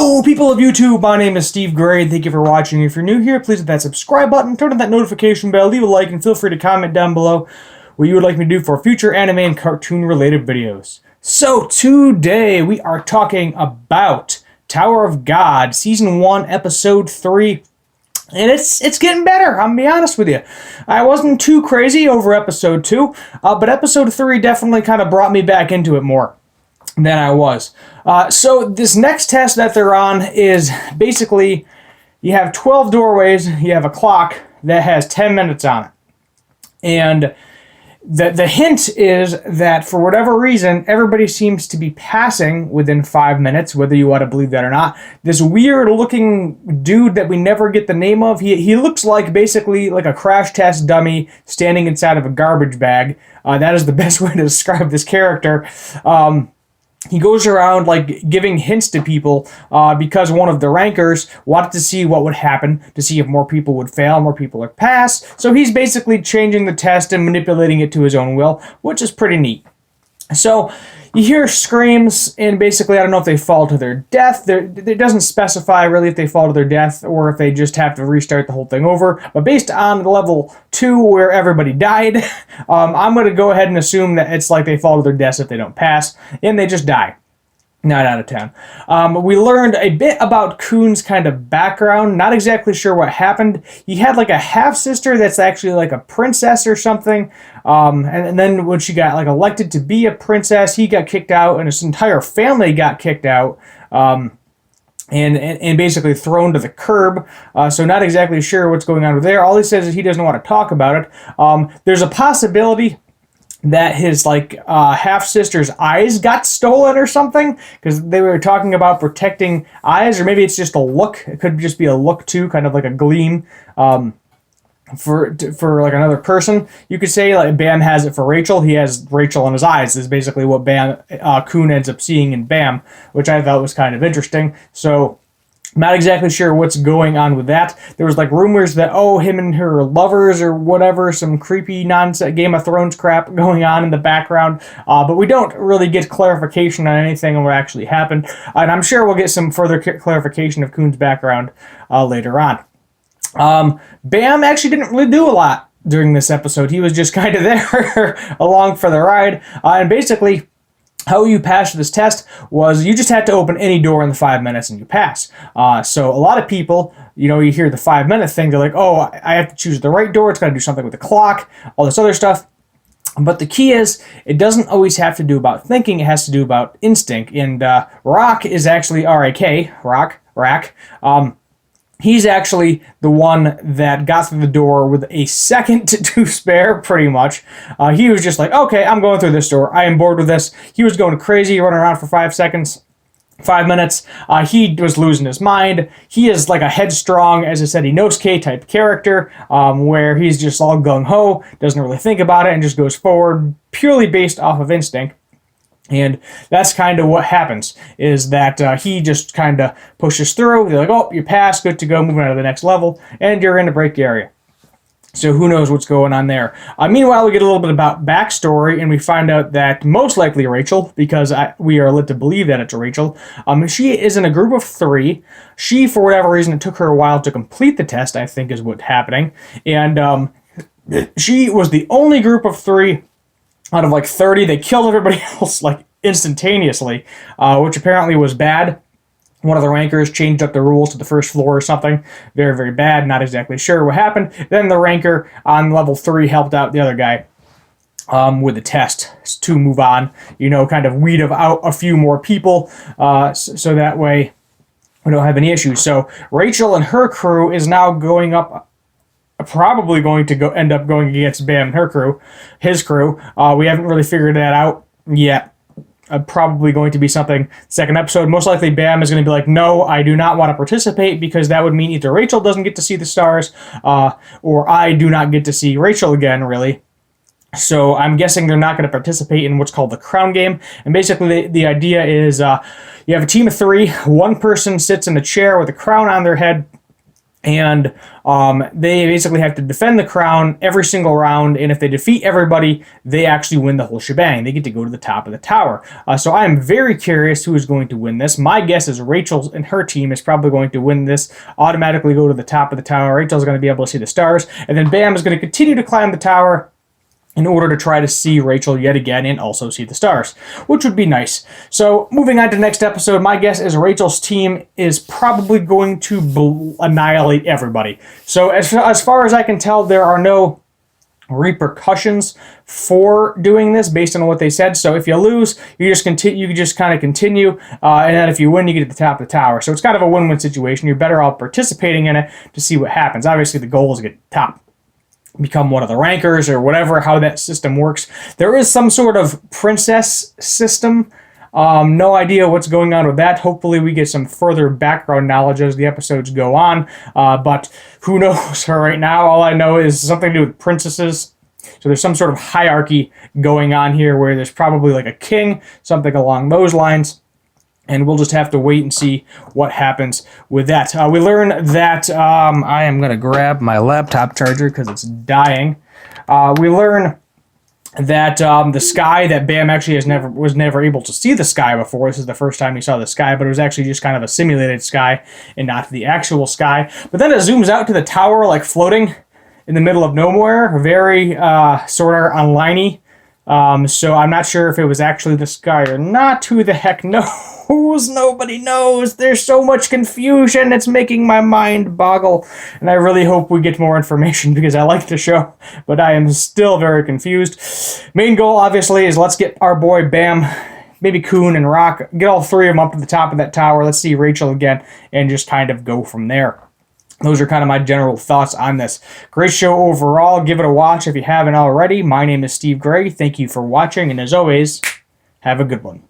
Hello, people of YouTube. My name is Steve Gray, and thank you for watching. If you're new here, please hit that subscribe button, turn on that notification bell, leave a like, and feel free to comment down below what you would like me to do for future anime and cartoon-related videos. So, today we are talking about Tower of God, Season 1, Episode 3. And it's getting better, I'm going to be honest with you. I wasn't too crazy over Episode 2, but Episode 3 definitely kind of brought me back into it more than I was. So this next test that they're on is basically, you have 12 doorways, you have a clock that has 10 minutes on it. And the hint is that for whatever reason, everybody seems to be passing within 5 minutes, whether you want to believe that or not. This weird looking dude that we never get the name of, he looks like basically like a crash test dummy standing inside of a garbage bag. That is the best way to describe this character. He goes around like giving hints to people because one of the rankers wanted to see what would happen, to see if more people would fail, more people would pass. So he's basically changing the test and manipulating it to his own will, which is pretty neat. So you hear screams, and basically I don't know if they fall to their death. It doesn't specify really if they fall to their death or if they just have to restart the whole thing over. But based on level 2 where everybody died, I'm going to go ahead and assume that it's like they fall to their deaths if they don't pass, and they just die. 9 out of 10. We learned a bit about Khun's kind of background. Not exactly sure what happened. He had like a half-sister that's actually like a princess or something. And then when she got like elected to be a princess, he got kicked out and his entire family got kicked out. And basically thrown to the curb. So not exactly sure what's going on over there. All he says is he doesn't want to talk about it. There's a possibility that his like half-sister's eyes got stolen or something, because they were talking about protecting eyes, or maybe it's just a look. It could just be a look too, kind of like a gleam for like another person. You could say like Bam has it for Rachel. He has Rachel in his eyes. This is basically what Khun ends up seeing in Bam, which I thought was kind of interesting. So not exactly sure what's going on with that. There was like rumors that, him and her lovers or whatever, some creepy nonsense Game of Thrones crap going on in the background. But we don't really get clarification on anything and what actually happened. And I'm sure we'll get some further clarification of Khun's background later on. Bam actually didn't really do a lot during this episode. He was just kind of there along for the ride. And basically, how you passed this test was you just had to open any door in the 5 minutes and you pass. So a lot of people, you hear the 5 minute thing, they're like, I have to choose the right door, it's got to do something with the clock, all this other stuff. But the key is, it doesn't always have to do about thinking, it has to do about instinct. And Rock is actually R-A-K, Rack. He's actually the one that got through the door with a second to spare, pretty much. He was just like, okay, I'm going through this door. I am bored with this. He was going crazy, running around for 5 minutes. He was losing his mind. He is like a headstrong, as I said, Inosuke type character, where he's just all gung-ho, doesn't really think about it, and just goes forward purely based off of instinct. And that's kind of what happens, is that he just kind of pushes through. They're like, you passed, good to go, moving on to the next level, and you're in the break area. So who knows what's going on there. Meanwhile, we get a little bit about backstory, and we find out that most likely Rachel, because we are led to believe that it's Rachel, she is in a group of 3. She, for whatever reason, it took her a while to complete the test, I think is what's happening. And she was the only group of 3 out of like 30, they killed everybody else like instantaneously, which apparently was bad. One of the rankers changed up the rules to the first floor or something. Very, very bad. Not exactly sure what happened. Then the ranker on level 3 helped out the other guy with the test to move on. Kind of weed out a few more people so that way we don't have any issues. So Rachel and her crew is now going up, probably going to end up going against Bam and his crew. We haven't really figured that out yet. Probably going to be something second episode. Most likely Bam is going to be like, no, I do not want to participate, because that would mean either Rachel doesn't get to see the stars, or I do not get to see Rachel again, really. So I'm guessing they're not going to participate in what's called the crown game. And basically the idea is you have a team of 3. One person sits in a chair with a crown on their head, And they basically have to defend the crown every single round, and if they defeat everybody, they actually win the whole shebang. They get to go to the top of the tower. So I am very curious who is going to win this. My guess is Rachel and her team is probably going to win this, automatically go to the top of the tower. Rachel's going to be able to see the stars, and then Bam is going to continue to climb the tower in order to try to see Rachel yet again and also see the stars, which would be nice. So moving on to the next episode, my guess is Rachel's team is probably going to annihilate everybody. So as far as I can tell, there are no repercussions for doing this based on what they said. So if you lose, you just continue, you just kind of continue, and then if you win, you get to the top of the tower. So it's kind of a win-win situation. You're better off participating in it to see what happens. Obviously, the goal is to get top, become one of the rankers or whatever, how that system works. There is some sort of princess system. No idea what's going on with that. Hopefully we get some further background knowledge as the episodes go on. But who knows right now? All I know is something to do with princesses. So there's some sort of hierarchy going on here where there's probably like a king, something along those lines. And we'll just have to wait and see what happens with that. We learn that I am going to grab my laptop charger because it's dying. We learn that the sky, that Bam actually was never able to see the sky before. This is the first time he saw the sky, but it was actually just kind of a simulated sky and not the actual sky. But then it zooms out to the tower, like floating in the middle of nowhere, very sort of online-y. So I'm not sure if it was actually the sky or not. Who the heck knows? Nobody knows. There's so much confusion. It's making my mind boggle. And I really hope we get more information because I like the show, but I am still very confused. Main goal, obviously, is let's get our boy Bam, maybe Coon and Rock, get all three of them up to the top of that tower. Let's see Rachel again and just kind of go from there. Those are kind of my general thoughts on this. Great show overall. Give it a watch if you haven't already. My name is Steve Gray. Thank you for watching, and as always, have a good one.